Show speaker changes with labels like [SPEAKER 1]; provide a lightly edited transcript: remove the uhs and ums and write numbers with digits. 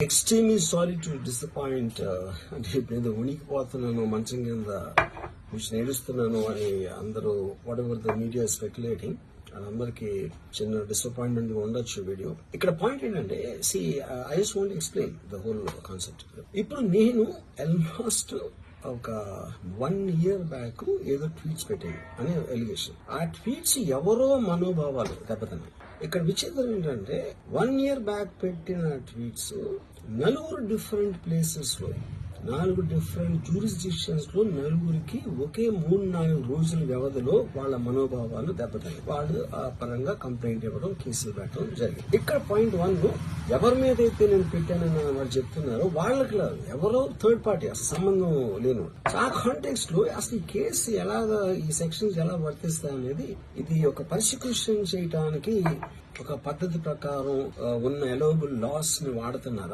[SPEAKER 1] Extremely sorry to disappoint అంటే నేను ఉనికిపోతున్నాను మంచం కింద నేడుస్తున్నాను అని అందరూ what ever the media speculating అందరికి చిన్న డిసప్పాయింట్మెంట్ ఉండొచ్చు వీడియో. ఇక్కడ పాయింట్ ఏంటంటే I just want explain the whole concept. ఇప్పుడు నేను ఆల్మోస్ట్ ఒక 1 year బ్యాక్ ఏదో ట్వీట్స్ పెట్టాను అనే ఎలిగేషన్. ఆ ట్వీట్స్ ఎవరో మనోభావాలు దెబ్బతిన్నాయి. ఇక్కడ విచిత్రం ఏంటంటే 1 year బ్యాక్ పెట్టిన ట్వీట్స్ 4 డిఫరెంట్ ప్లేసెస్ లో 4 డిఫరెంట్ జ్యూరిస్డిక్షన్స్ లో 4కి ఒకే 3-4 రోజుల వ్యవధిలో వాళ్ళ మనోభావాలు దెబ్బతిన్నాయి. వాళ్ళు ఆ పరంగా కంప్లైంట్ ఇవ్వడం, కేసులు పెట్టడం జరిగింది. ఇక్కడ పాయింట్ 1 ఎవరి మీద అయితే నేను పెట్టానని వాళ్ళు చెప్తున్నారో వాళ్ళకి లేదు, ఎవరో థర్డ్ పార్టీ, అసలు సంబంధం లేను. ఆ కాంటెక్స్ట్ లో అసలు ఈ కేసు ఎలాగా, ఈ సెక్షన్స్ ఎలా వర్తిస్తాయి అనేది, ఇది ఒక పర్సిక్యూషన్ చేయడానికి ఒక పద్ధతి ప్రకారం ఉన్న ఎలోబుల్ లాస్ ని వాడుతున్నారా